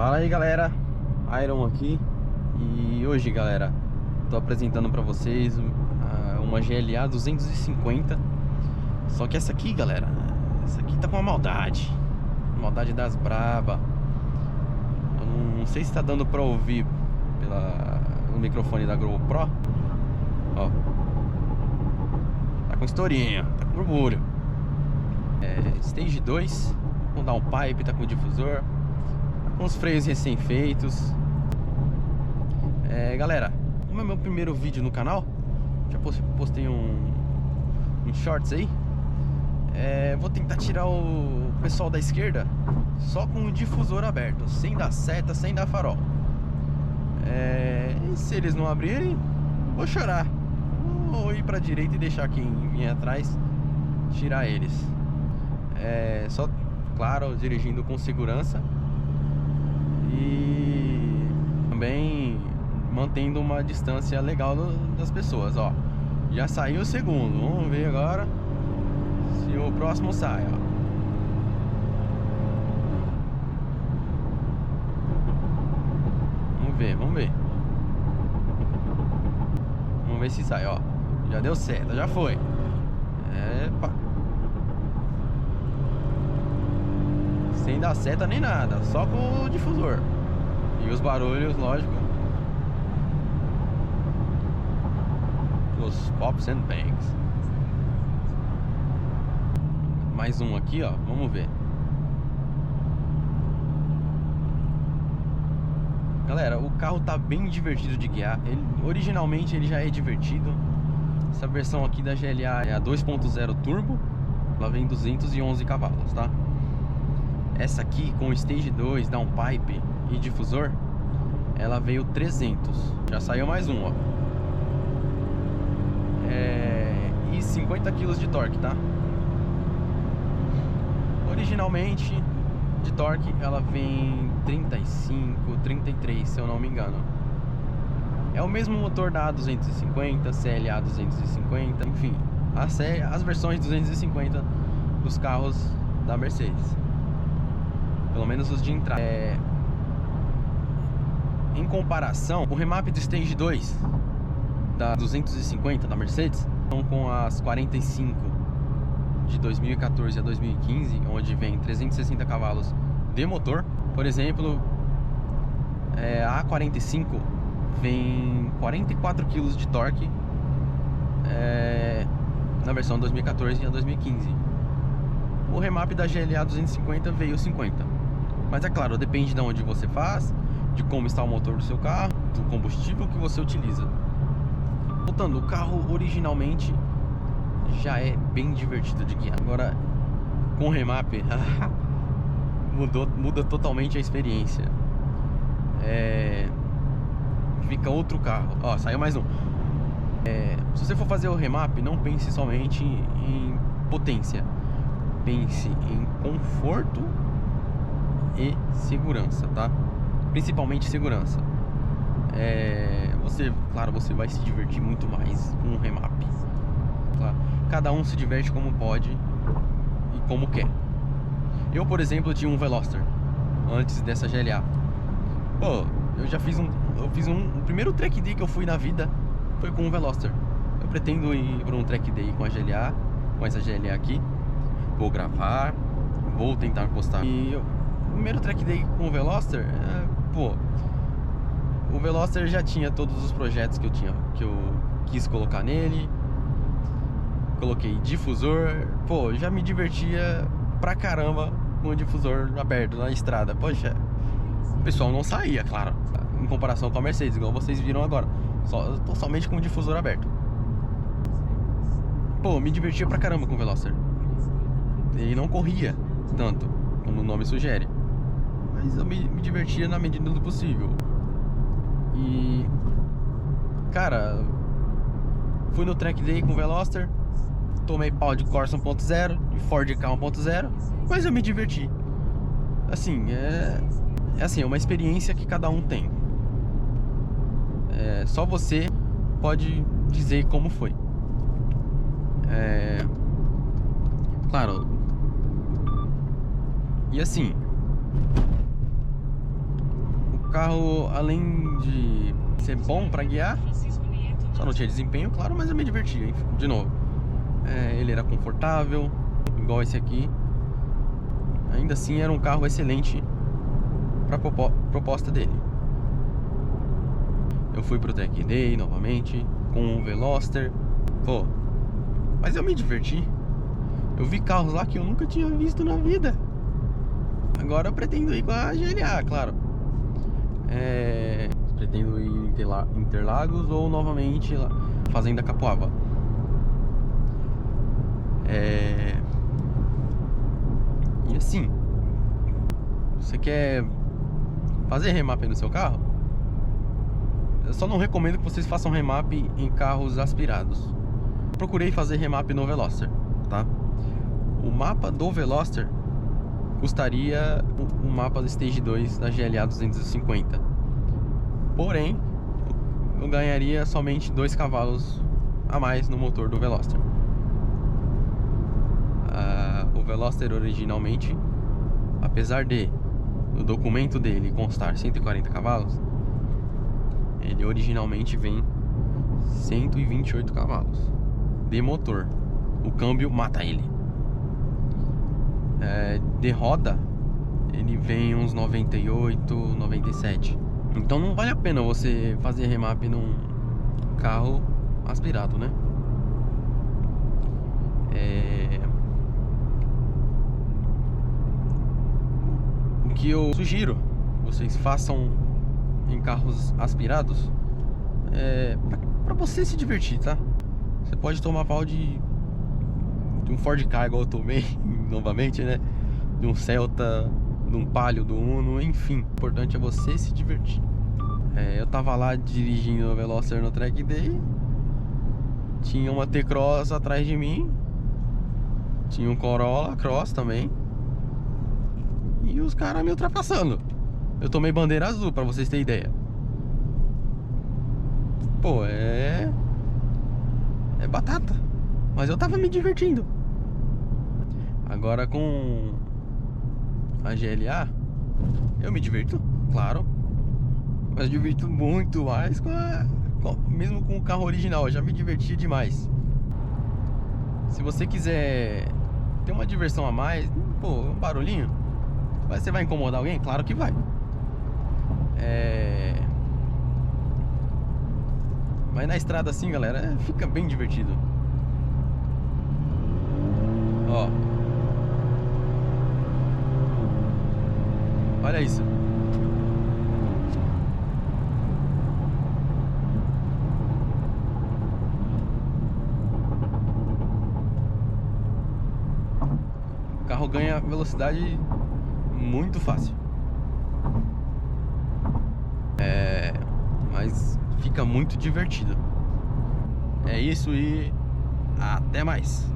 Fala aí, galera, Iron aqui. E hoje, galera, tô apresentando pra vocês uma GLA 250. Só que essa aqui, galera, essa aqui tá com uma maldade das braba. Eu não sei se tá dando pra ouvir no microfone da GoPro. Ó, tá com historinha, tá com murmúrio. Stage 2, com downpipe, tá com difusor, tá com os freios recém-feitos. Galera, como é meu primeiro vídeo no canal, já postei um shorts aí. Vou tentar tirar o pessoal da esquerda só com o difusor aberto, sem dar seta, sem dar farol. E se eles não abrirem, vou chorar. Vou ir pra direita e deixar quem vier atrás tirar eles. Só, claro, dirigindo com segurança e também mantendo uma distância legal das pessoas. Ó, já saiu o segundo, vamos ver agora se o próximo sai, ó. Vamos ver. Vamos ver se sai, ó. Já deu certo, já foi. Sem dar seta nem nada, só com o difusor. E os barulhos, lógico, os pops and bangs. Mais um aqui, ó, vamos ver. Galera, o carro tá bem divertido de guiar. Originalmente ele já é divertido. Essa versão aqui da GLA é a 2.0 turbo. Ela vem 211 cavalos, tá? Essa aqui com Stage 2, downpipe e difusor, ela veio 300. Já saiu mais um, ó. E 50 kg de torque, tá? Originalmente de torque ela vem 35, 33, se eu não me engano. É o mesmo motor da A250, CLA 250, enfim, as versões 250 dos carros da Mercedes. Pelo menos os de entrada. Em comparação, o remap do Stage 2 da 250 da Mercedes, então com as 45 de 2014 a 2015, onde vem 360 cavalos de motor. Por exemplo, a A45 vem 44 kg de torque na versão 2014 a 2015. O remap da GLA 250 veio 50. Mas é claro, depende de onde você faz, de como está o motor do seu carro, do combustível que você utiliza. Voltando, o carro originalmente já é bem divertido de guiar. Agora, com o remap, muda totalmente a experiência. Fica outro carro. Ó, saiu mais um. Se você for fazer o remap, não pense somente em potência. Pense em conforto e segurança, tá? Principalmente segurança. Claro, você vai se divertir muito mais com o remap. Claro, cada um se diverte como pode e como quer. Eu, por exemplo, tinha um Veloster antes dessa GLA. Pô, o primeiro track day que eu fui na vida foi com um Veloster. Eu pretendo ir para um track day com a GLA, com essa GLA aqui. Vou gravar, vou tentar postar. E o primeiro track day com o Veloster, o Veloster já tinha todos os projetos que eu quis colocar nele. Coloquei difusor, já me divertia pra caramba com o difusor aberto na estrada. Poxa, o pessoal não saía, claro, em comparação com a Mercedes, igual vocês viram agora. Somente com o difusor aberto. Me divertia pra caramba com o Veloster. Ele não corria tanto, como o nome sugere, mas eu me divertia na medida do possível. E, cara, fui no track day com o Veloster, tomei pau de Corsa 1.0 e Ford Ka 1.0, mas eu me diverti. Assim, é uma experiência que cada um tem. Só você pode dizer como foi. Claro. E assim, carro, além de ser bom pra guiar, só não tinha desempenho, claro, mas eu me divertia, enfim, de novo. Ele era confortável, igual esse aqui. Ainda assim era um carro excelente pra proposta dele. Eu fui pro Tech Day novamente com o Veloster. Pô, mas eu me diverti. Eu vi carros lá que eu nunca tinha visto na vida. Agora eu pretendo ir com a GLA, claro. Pretendo ir em Interlagos ou novamente lá, Fazenda Capoava. E assim, você quer fazer remap no seu carro? Eu só não recomendo que vocês façam remap em carros aspirados. Procurei fazer remap no Veloster, tá? O mapa do Veloster custaria o mapa do Stage 2 da GLA 250. Porém, eu ganharia somente 2 cavalos a mais no motor do Veloster. O Veloster originalmente, apesar de no documento dele constar 140 cavalos, ele originalmente vem 128 cavalos de motor. O câmbio mata ele. De roda, ele vem uns 98, 97. Então não vale a pena você fazer remap num carro aspirado, né? O que eu sugiro vocês façam em carros aspirados pra você se divertir, tá? Você pode tomar pau de um Ford Ka igual eu tomei novamente, né? De um Celta, de um Palio, do Uno, enfim. O importante é você se divertir. Eu tava lá dirigindo o Veloster no Track Day. Tinha uma T-Cross atrás de mim. Tinha um Corolla Cross também. E os caras me ultrapassando. Eu tomei bandeira azul, pra vocês terem ideia. Pô, é batata. Mas eu tava me divertindo. Agora com a GLA, eu me divirto, claro. Mas eu divirto muito mais mesmo com o carro original. Eu já me diverti demais. Se você quiser ter uma diversão a mais, pô, um barulhinho, mas você vai incomodar alguém? Claro que vai. Mas na estrada assim, galera, fica bem divertido. Ó, olha isso. O carro ganha velocidade muito fácil. Mas fica muito divertido. É isso e até mais.